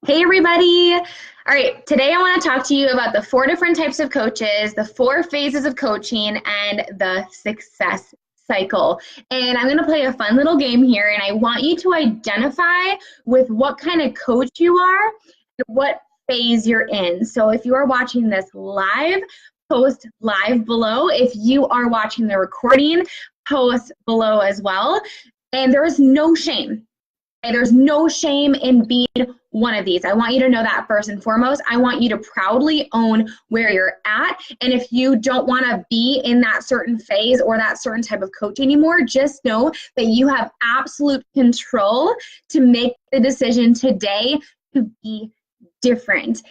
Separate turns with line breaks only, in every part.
Hey everybody! All right, today I want to talk to you about the 4 different types of coaches, the 4 phases of coaching, and the success cycle. And I'm going to play a fun little game here, and I want you to identify with what kind of coach you are and what phase you're in. So if you are watching this live, post live below. If you are watching the recording, post below as well. And there is no shame. There's no shame in being one of these. I want you to know that first and foremost. I want you to proudly own where you're at. And if you don't want to be in that certain phase or that certain type of coach anymore, just know that you have absolute control to make the decision today to be different.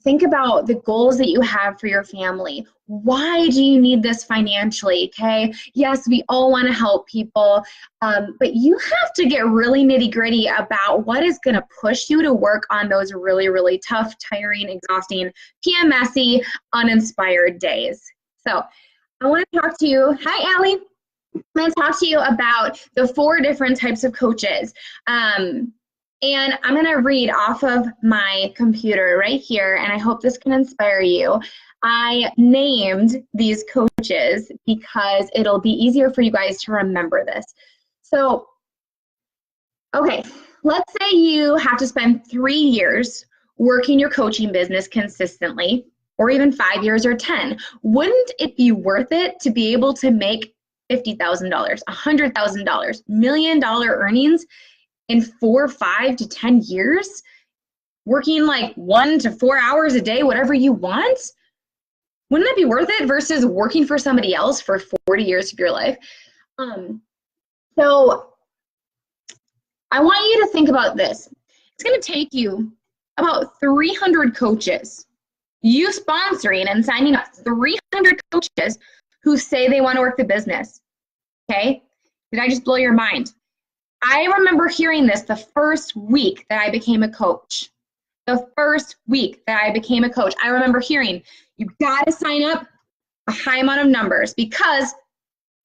Think about the goals that you have for your family. Why do you need this financially? Okay. Yes, we all want to help people, but you have to get really nitty gritty about what is going to push you to work on those really, really tough, tiring, exhausting, PMSy, uninspired days. So I want to talk to you. Hi, Allie. I'm going to talk to you about the 4 different types of coaches. And I'm going to read off of my computer right here, and I hope this can inspire you. I named these coaches because it'll be easier for you guys to remember this. So, okay, let's say you have to spend 3 years working your coaching business consistently, or even 5 years or 10. Wouldn't it be worth it to be able to make $50,000, $100,000, $1 million earnings in 4, 5 to 10 years, working like 1 to 4 hours a day, whatever you want? Wouldn't that be worth it versus working for somebody else for 40 years of your life? So I want you to think about this. It's going to take you about 300 coaches, you sponsoring and signing up 300 coaches who say they want to work the business. Okay? Did I just blow your mind? I remember hearing this the first week that I became a coach. The first week that I became a coach, I remember hearing, you got to sign up a high amount of numbers, because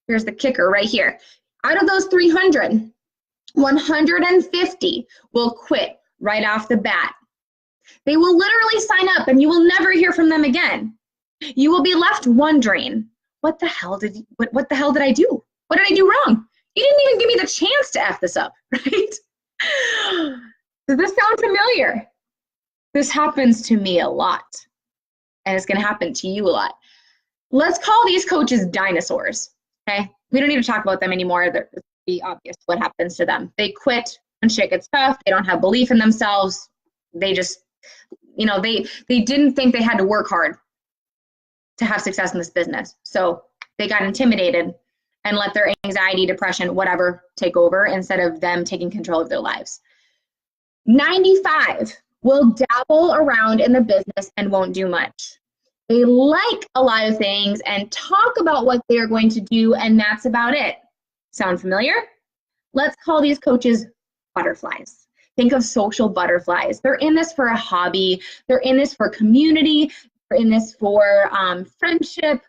here's the kicker right here. Out of those 300, 150 will quit right off the bat. They will literally sign up and you will never hear from them again. You will be left wondering, what the hell did I do? What did I do wrong? You didn't even give me the chance to F this up, right? Does this sound familiar? This happens to me a lot, and it's going to happen to you a lot. Let's call these coaches dinosaurs, okay? We don't need to talk about them anymore. It's pretty obvious what happens to them. They quit when shit gets tough. They don't have belief in themselves. They just, they didn't think they had to work hard to have success in this business. So they got intimidated and let their anxiety, depression, whatever, take over instead of them taking control of their lives. 95 will dabble around in the business and won't do much. They like a lot of things and talk about what they're going to do, and that's about it. Sound familiar? Let's call these coaches butterflies. Think of social butterflies. They're in this for a hobby. They're in this for community. They're in this for friendship.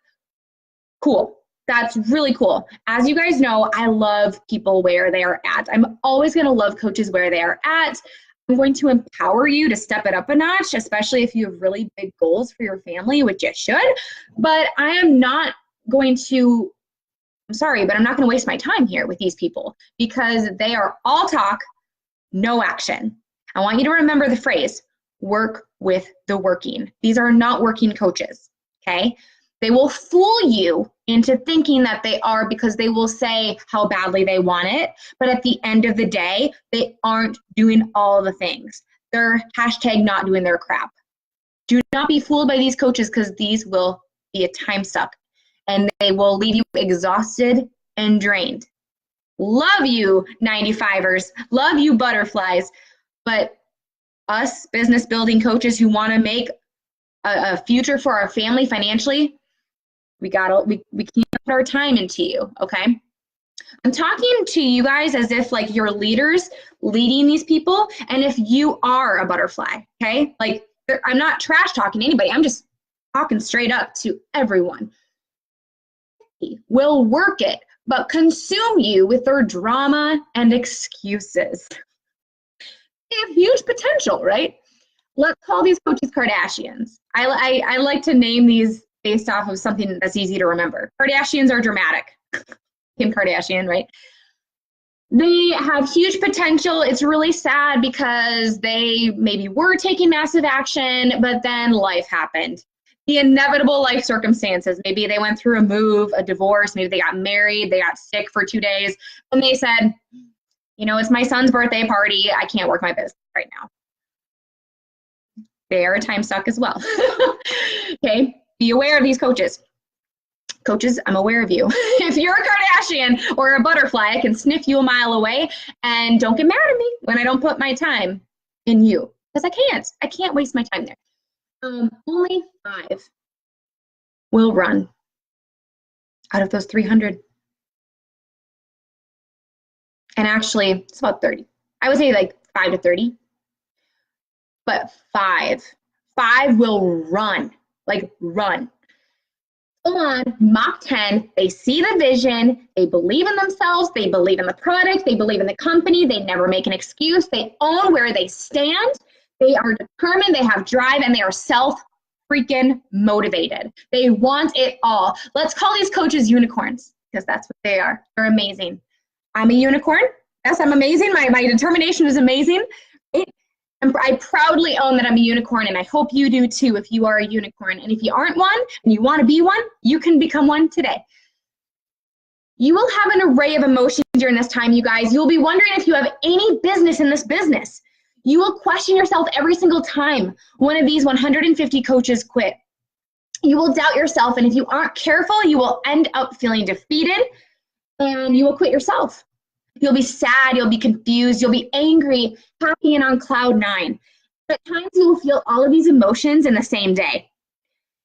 Cool. That's really cool. As you guys know, I love people where they are at. I'm always going to love coaches where they are at. I'm going to empower you to step it up a notch, especially if you have really big goals for your family, which you should. But I am not going to, I'm sorry, but I'm not going to waste my time here with these people, because they are all talk, no action. I want you to remember the phrase, work with the working. These are not working coaches, okay? They will fool you into thinking that they are, because they will say how badly they want it. But at the end of the day, they aren't doing all the things. They're hashtag not doing their crap. Do not be fooled by these coaches, because these will be a time suck and they will leave you exhausted and drained. Love you, 95ers. Love you, butterflies. But us business building coaches who want to make a future for our family financially, we can't put our time into you, okay? I'm talking to you guys as if like you're leaders leading these people, and if you are a butterfly, okay? Like, I'm not trash talking to anybody. I'm just talking straight up to everyone. Will work it, but consume you with their drama and excuses. they have huge potential, right? Let's call these coaches Kardashians. I like to name these based off of something that's easy to remember. Kardashians are dramatic. Kim Kardashian, right? They have huge potential. It's really sad because they maybe were taking massive action, but then life happened. The inevitable life circumstances. Maybe they went through a move, a divorce, maybe they got married, they got sick for 2 days, and they said, you know, it's my son's birthday party. I can't work my business right now. They are time suck as well. Okay, be aware of these coaches. Coaches, I'm aware of you. If you're a Kardashian or a butterfly, I can sniff you a mile away, and don't get mad at me when I don't put my time in you, because I can't waste my time there. Only 5 will run out of those 300. And actually, it's about 30. I would say like 5 to 30. But 5 will run, like run. Full on, Mach 10, they see the vision, they believe in themselves, they believe in the product, they believe in the company, they never make an excuse, they own where they stand, they are determined, they have drive, and they are self-freaking motivated. They want it all. Let's call these coaches unicorns, because that's what they are. They're amazing. I'm a unicorn. Yes, I'm amazing. My determination is amazing. I proudly own that I'm a unicorn, and I hope you do too if you are a unicorn. And if you aren't one and you want to be one, you can become one today. You will have an array of emotions during this time, you guys. You'll be wondering if you have any business in this business. You will question yourself every single time one of these 150 coaches quit. You will doubt yourself, and if you aren't careful, you will end up feeling defeated, and you will quit yourself. You'll be sad, you'll be confused, you'll be angry, happy, and on cloud 9. At times, you will feel all of these emotions in the same day.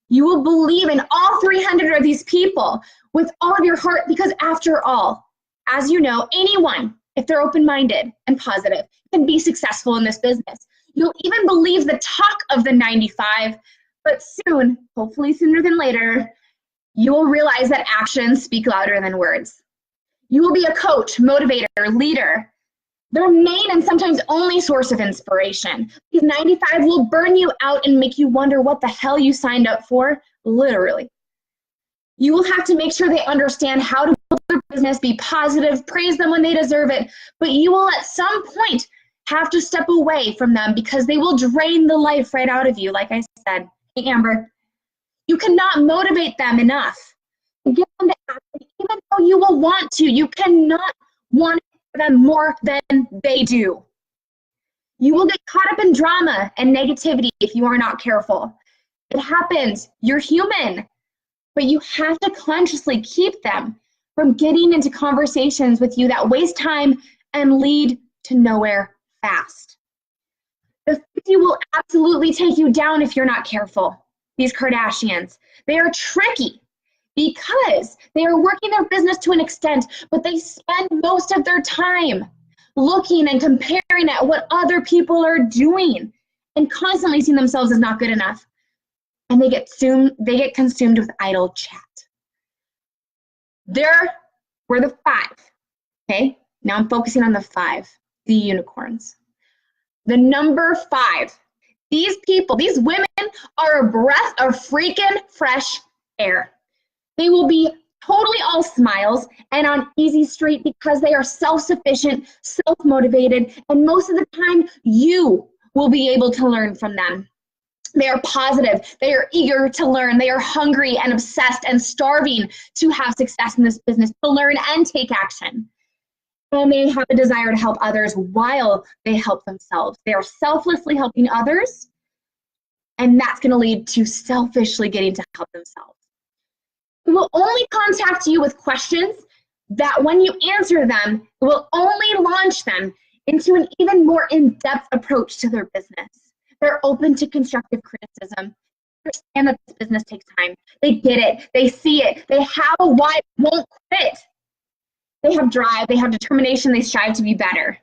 You will believe in all 300 of these people with all of your heart, because after all, as you know, anyone, if they're open-minded and positive, can be successful in this business. You'll even believe the talk of the 95, but soon, hopefully sooner than later, you will realize that actions speak louder than words. You will be a coach, motivator, leader, their main and sometimes only source of inspiration. These 95 will burn you out and make you wonder what the hell you signed up for, literally. You will have to make sure they understand how to build their business, be positive, praise them when they deserve it, but you will at some point have to step away from them because they will drain the life right out of you, like I said. Hey, Amber, you cannot motivate them enough. Get them to action, even though you will want to. You cannot want it for them more than they do. You will get caught up in drama and negativity if you are not careful. It happens. You're human. But you have to consciously keep them from getting into conversations with you that waste time and lead to nowhere fast. The 50 will absolutely take you down if you're not careful. These Kardashians, they are tricky, because they are working their business to an extent, but they spend most of their time looking and comparing at what other people are doing and constantly seeing themselves as not good enough. And they get consumed with idle chat. There were the 5. Okay, now I'm focusing on the 5, the unicorns. The number 5. These people, these women are a breath of freaking fresh air. They will be totally all smiles and on easy street because they are self-sufficient, self-motivated, and most of the time you will be able to learn from them. They are positive, they are eager to learn, they are hungry and obsessed and starving to have success in this business, to learn and take action. And they have a desire to help others while they help themselves. They are selflessly helping others, and that's going to lead to selfishly getting to help themselves. They will only contact you with questions that when you answer them, it will only launch them into an even more in-depth approach to their business. They're open to constructive criticism. They understand that this business takes time. They get it. They see it. They have a why, won't quit. They have drive. They have determination. They strive to be better.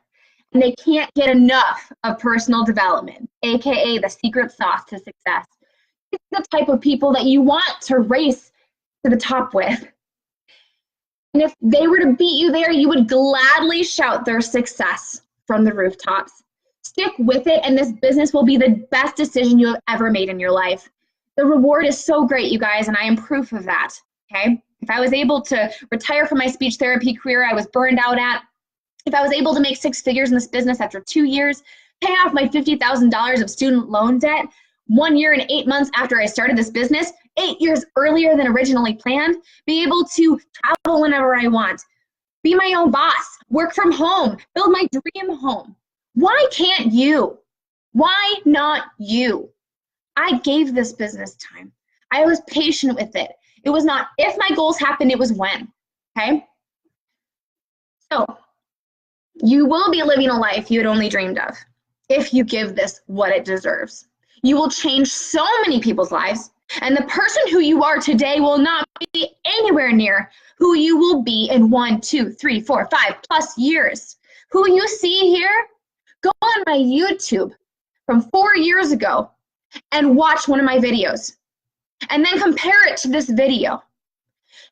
And they can't get enough of personal development, aka the secret sauce to success. It's the type of people that you want to race to the top with. And if they were to beat you there, you would gladly shout their success from the rooftops. Stick with it, and this business will be the best decision you have ever made in your life. The reward is so great, you guys, and I am proof of that, okay? If I was able to retire from my speech therapy career I was burned out at, if I was able to make 6 figures in this business after 2 years, pay off my $50,000 of student loan debt 1 year and 8 months after I started this business, 8 years earlier than originally planned, be able to travel whenever I want, be my own boss, work from home, build my dream home. Why can't you? Why not you? I gave this business time. I was patient with it. It was not if my goals happened, it was when, okay? So you will be living a life you had only dreamed of if you give this what it deserves. You will change so many people's lives, and the person who you are today will not be anywhere near who you will be in 1, 2, 3, 4, 5+ years. Who you see here, go on my YouTube from 4 years ago and watch one of my videos, and then compare it to this video.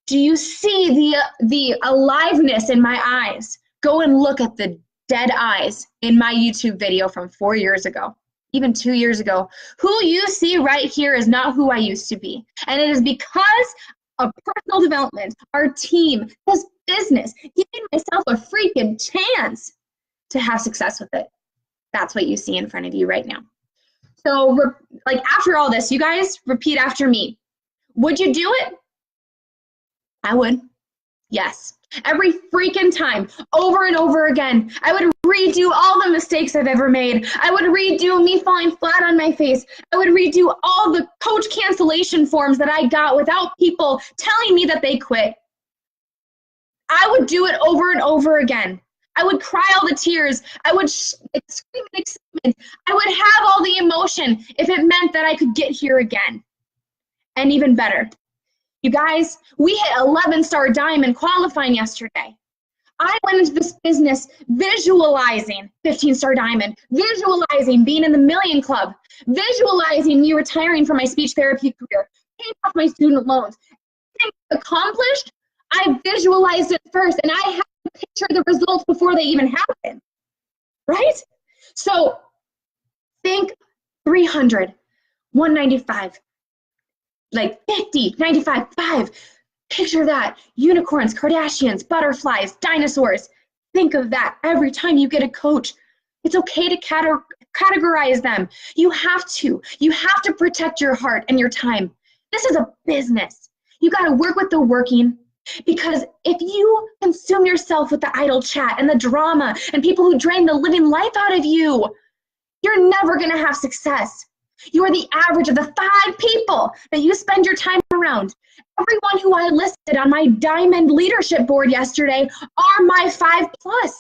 Do you see the aliveness in my eyes? Go and look at the dead eyes in my YouTube video from 4 years ago, even 2 years ago. Who you see right here is not who I used to be. And it is because of personal development, our team, this business, giving myself a freaking chance to have success with it. That's what you see in front of you right now. So like after all this, you guys repeat after me. Would you do it? I would. Yes. Every freaking time, over and over again. I would redo all the mistakes I've ever made. I would redo me falling flat on my face. I would redo all the coach cancellation forms that I got without people telling me that they quit. I would do it over and over again. I would cry all the tears. I would scream in excitement. I would have all the emotion if it meant that I could get here again. And even better, you guys, we hit 11-star diamond qualifying yesterday. I went into this business visualizing 15-star diamond, visualizing being in the Million Club, visualizing me retiring from my speech therapy career, paying off my student loans. Accomplished, I visualized it first, and I had to picture the results before they even happen, right? So think 300, 195, like 50, 95, 5. Picture that. Unicorns, Kardashians, butterflies, dinosaurs. Think of that every time you get a coach. It's okay to categorize them. You have to. You have to protect your heart and your time. This is a business. You got to work with the working, because if you consume yourself with the idle chat and the drama and people who drain the living life out of you, you're never going to have success. You are the average of the 5 people that you spend your time around. Everyone who I listed on my diamond leadership board yesterday are my 5+. I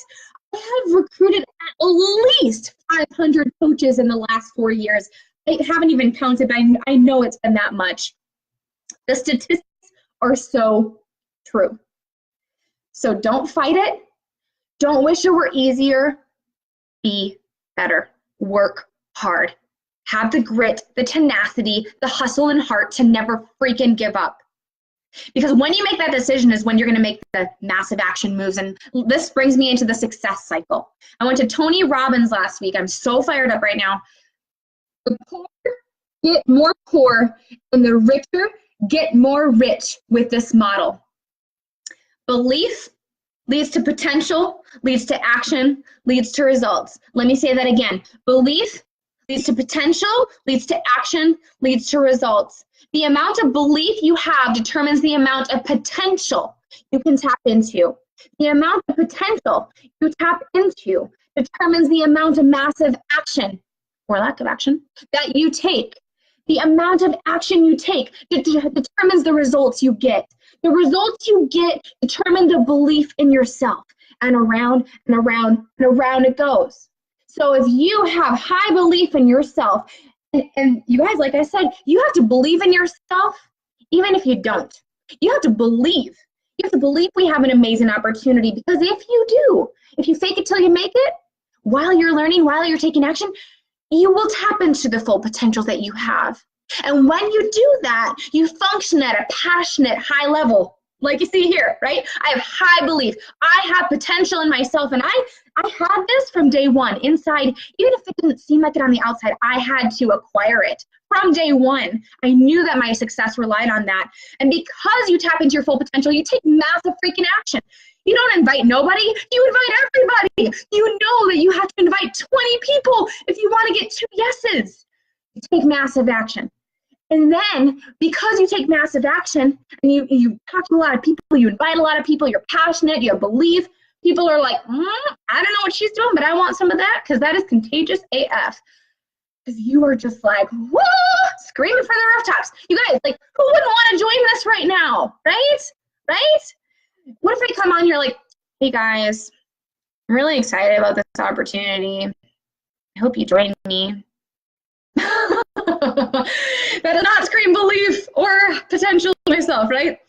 have recruited at least 500 coaches in the last 4 years. I haven't even counted, but I know it's been that much. The statistics are so true. So don't fight it. Don't wish it were easier. Be better. Work hard. Have the grit, the tenacity, the hustle and heart to never freaking give up. Because when you make that decision is when you're going to make the massive action moves. And this brings me into the success cycle. I went to Tony Robbins last week. I'm so fired up right now. The poor get more poor, and the richer get more rich with this model. Belief leads to potential, leads to action, leads to results. Let me say that again. Belief leads to potential, leads to action, leads to results. The amount of belief you have determines the amount of potential you can tap into. The amount of potential you tap into determines the amount of massive action, or lack of action, that you take. The amount of action you take determines the results you get. The results you get determine the belief in yourself, and around and around and around it goes. So if you have high belief in yourself, and you guys, like I said, you have to believe in yourself, even if you don't. You have to believe. You have to believe we have an amazing opportunity, because if you do, if you fake it till you make it, while you're learning, while you're taking action, you will tap into the full potential that you have. And when you do that, you function at a passionate, high level. like you see here, right? I have high belief. I have potential in myself, and I had this from day one inside. Even if it didn't seem like it on the outside, I had to acquire it from day one. I knew that my success relied on that. And because you tap into your full potential, you take massive freaking action. You don't invite nobody, you invite everybody. You know that you have to invite 20 people if you want to get 2 yeses. You take massive action. And then because you take massive action and you talk to a lot of people, you invite a lot of people, you're passionate, you have belief, people are like, I don't know what she's doing, but I want some of that because that is contagious AF. Because you are just like, whoa, screaming from the rooftops. You guys, like, who wouldn't want to join this right now, right? Right? What if I come on here like, hey guys, I'm really excited about this opportunity. I hope you join me. That does not scream belief or potential myself, right?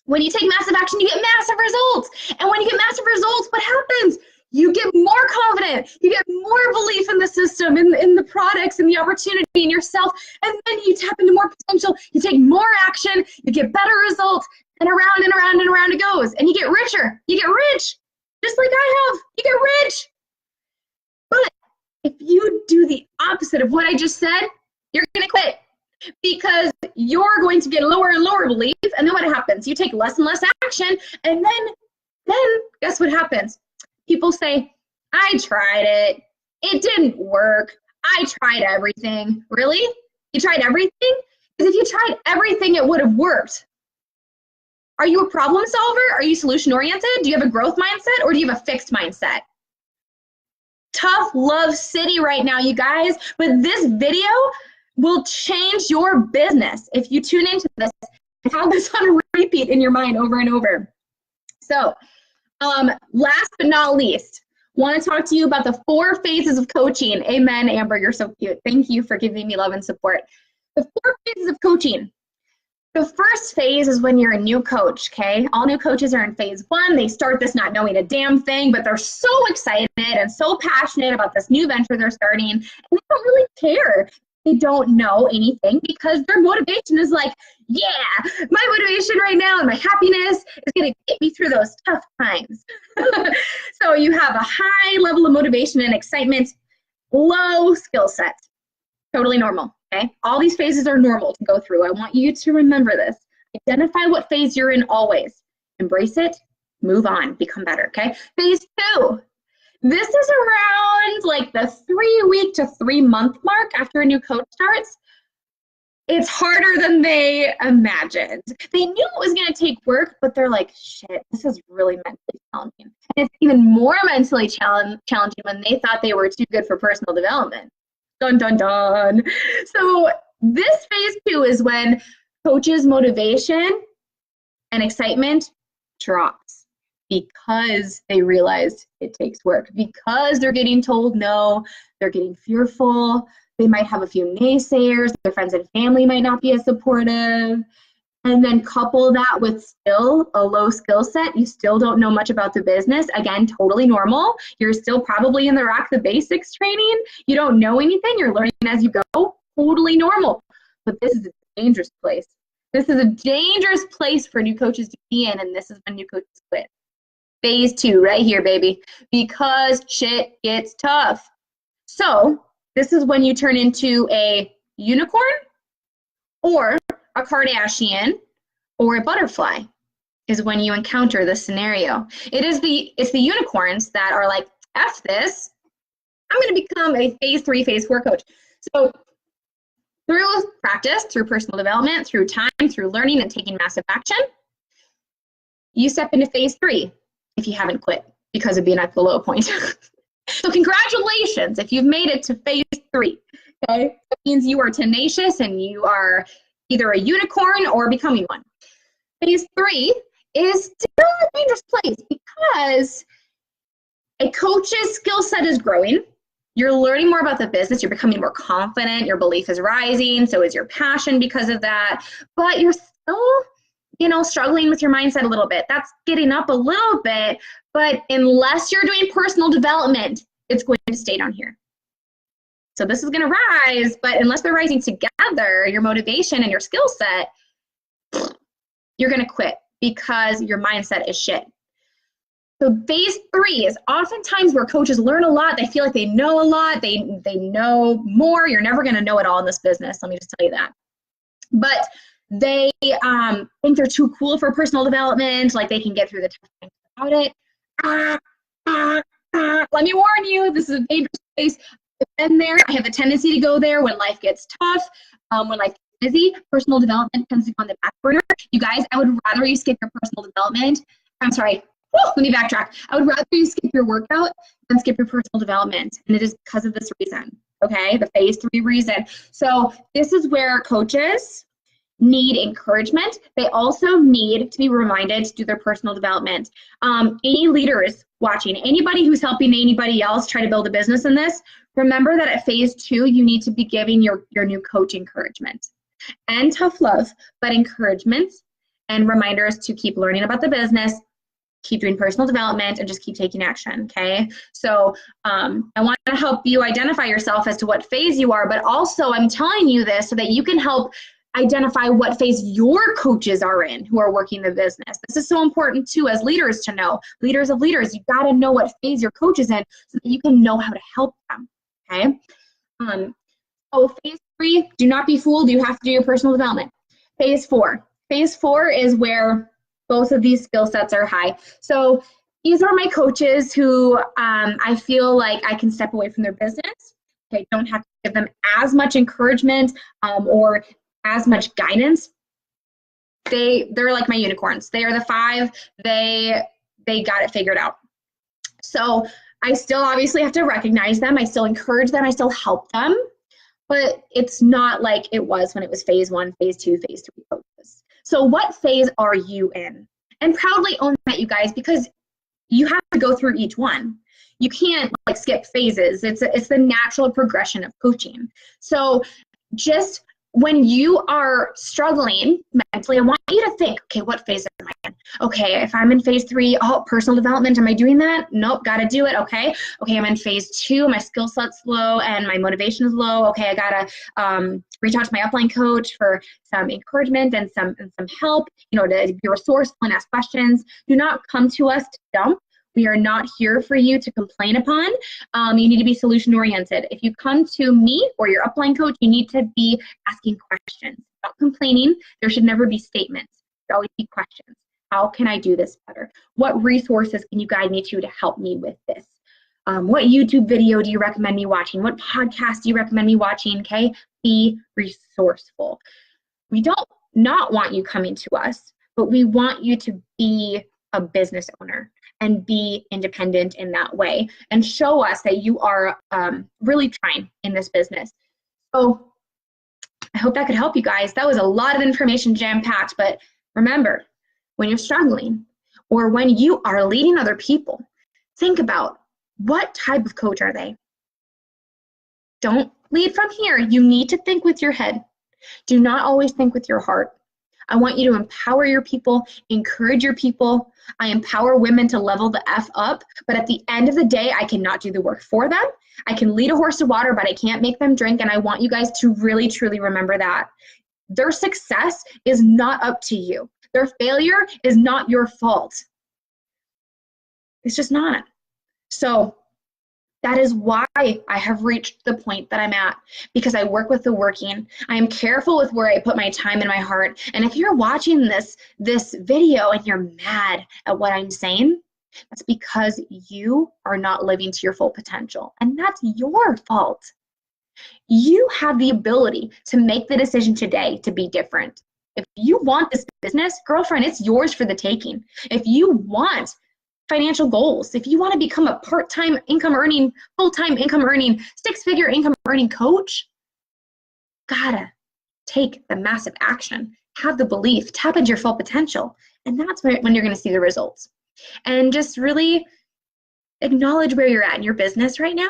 When you take massive action, you get massive results. And when you get massive results, what happens? You get more confident. You get more belief in the system, in the products, in the opportunity, in yourself. And then you tap into more potential. You take more action. You get better results. And around and around and around it goes. And you get richer. You get rich. Just like I have. You get rich. But if you do the opposite of what I just said, you're going to quit. Because you're going to get lower and lower belief. And then what happens? You take less and less action. And then guess what happens? People say, I tried it. It didn't work. I tried everything. Really? You tried everything? Because if you tried everything, it would have worked. Are you a problem solver? Are you solution oriented? Do you have a growth mindset or do you have a fixed mindset? Tough love city right now, you guys. But this video will change your business if you tune into this and have this on repeat in your mind over and over. So, last but not least, want to talk to you about the 4 phases of coaching. Amen, Amber, you're so cute. Thank you for giving me love and support. The 4 phases of coaching. The first phase is when you're a new coach, okay? All new coaches are in phase 1. They start this not knowing a damn thing, but they're so excited and so passionate about this new venture they're starting, and they don't really care. They don't know anything because their motivation is like, yeah, my motivation right now and my happiness is going to get me through those tough times. So you have a high level of motivation and excitement, low skill set. Totally normal, okay? All these phases are normal to go through. I want you to remember this. Identify what phase you're in always. Embrace it, move on, become better, okay? Phase 2. This is around like the 3-week to 3-month mark after a new coach starts. It's harder than they imagined. They knew it was going to take work, but they're like, shit, this is really mentally challenging. And it's even more mentally challenging when they thought they were too good for personal development. Dun, dun, dun. So this phase 2 is when coaches' motivation and excitement drops because they realized it takes work, because they're getting told no, they're getting fearful, they might have a few naysayers, their friends and family might not be as supportive, and then couple that with still a low skill set, you still don't know much about the business, again, totally normal, you're still probably in the Rock the Basics training, you don't know anything, you're learning as you go, totally normal, but this is a dangerous place. This is a dangerous place for new coaches to be in, and this is when new coaches quit. Phase 2, right here, baby, because shit gets tough. So this is when you turn into a unicorn or a Kardashian or a butterfly is when you encounter this scenario. It's the unicorns that are like, F this, I'm going to become a phase 3, phase 4 coach. So through practice, through personal development, through time, through learning and taking massive action, you step into phase 3. If you haven't quit because of being at the low point. So congratulations if you've made it to phase 3, okay? That means you are tenacious and you are either a unicorn or becoming one. Phase 3 is still a dangerous place because a coach's skill set is growing. You're learning more about the business. You're becoming more confident. Your belief is rising. So is your passion because of that. But you're still struggling with your mindset a little bit. That's getting up a little bit, but unless you're doing personal development, it's going to stay down here. So this is going to rise, but unless they're rising together, your motivation and your skill set, you're going to quit because your mindset is shit. So phase 3 is oftentimes where coaches learn a lot. They feel like they know a lot. They know more. You're never going to know it all in this business. Let me just tell you that. But they think they're too cool for personal development. Like they can get through the tough things without it. Let me warn you, this is a dangerous place. I've been there. I have a tendency to go there when life gets tough, when life gets busy. Personal development tends to go on the back burner. You guys, I would rather you skip your personal development. I'm sorry. Let me backtrack. I would rather you skip your workout than skip your personal development. And it is because of this reason, okay? The phase 3 reason. So this is where coaches need encouragement. They also need to be reminded to do their personal development. Any leaders watching, anybody who's helping anybody else try to build a business in this, remember that at phase 2, you need to be giving your new coach encouragement and tough love, but encouragement and reminders to keep learning about the business, keep doing personal development, and just keep taking action, okay? So I want to help you identify yourself as to what phase you are, but also I'm telling you this so that you can help identify what phase your coaches are in who are working the business. This is so important too as leaders to know. Leaders of leaders, you got to know what phase your coach is in so that you can know how to help them, okay? So phase 3, do not be fooled. You have to do your personal development. Phase 4. Phase 4 is where both of these skill sets are high. So these are my coaches who I feel like I can step away from their business. I don't have to give them as much encouragement or as much guidance. They're like my unicorns. They are the 5. They got it figured out. So I still obviously have to recognize them. I still encourage them. I still help them. But it's not like it was when it was phase 1, phase 2, phase 3 coaches. So what phase are you in? And proudly own that, you guys, because you have to go through each one. You can't like skip phases. It's the natural progression of coaching. So just when you are struggling mentally, I want you to think, okay, what phase am I in? Okay, if I'm in phase 3, oh, personal development, am I doing that? Nope, got to do it. Okay, I'm in phase 2, my skill set's low and my motivation is low. Okay, I got to reach out to my upline coach for some encouragement and some help, to be resourceful and ask questions. Do not come to us to dump. We are not here for you to complain upon. You need to be solution oriented. If you come to me or your upline coach, you need to be asking questions. Not complaining. There should never be statements. There always be questions. How can I do this better? What resources can you guide me to help me with this? What YouTube video do you recommend me watching? What podcast do you recommend me watching? Okay, be resourceful. We don't not want you coming to us, but we want you to be a business owner and be independent in that way and show us that you are really trying in this business. So I hope that could help you guys. That was a lot of information jam-packed, but remember, when you're struggling or when you are leading other people, think about what type of coach are they? Don't lead from here. You need to think with your head. Do not always think with your heart. I want you to empower your people, encourage your people. I empower women to level the F up, but at the end of the day, I cannot do the work for them. I can lead a horse to water, but I can't make them drink, and I want you guys to really, truly remember that. Their success is not up to you. Their failure is not your fault. It's just not. So that is why I have reached the point that I'm at, because I work with the working. I am careful with where I put my time and my heart. And if you're watching this video and you're mad at what I'm saying, that's because you are not living to your full potential. And that's your fault. You have the ability to make the decision today to be different. If you want this business, girlfriend, it's yours for the taking. If you want financial goals, if you want to become a part-time income earning, full-time income earning, 6-figure income earning coach, gotta take the massive action, have the belief, tap into your full potential. And that's when you're going to see the results. And just really acknowledge where you're at in your business right now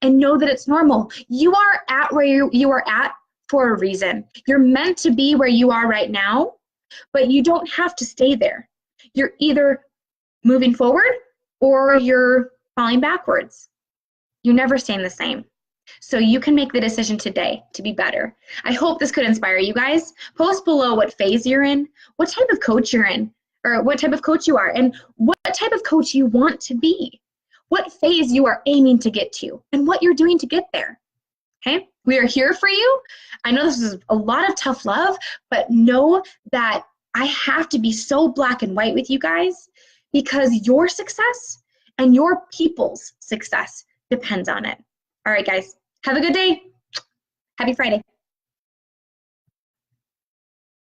and know that it's normal. You are at where you are at for a reason. You're meant to be where you are right now, but you don't have to stay there. You're either moving forward or you're falling backwards. You're never staying the same. So you can make the decision today to be better. I hope this could inspire you guys. Post below what phase you're in, what type of coach you're in. or what type of coach you are, and what type of coach you want to be, what phase you are aiming to get to, and what you're doing to get there. Okay? We are here for you. I know this is a lot of tough love, but know that I have to be so black and white with you guys because your success and your people's success depends on it. All right, guys, have a good day. Happy Friday.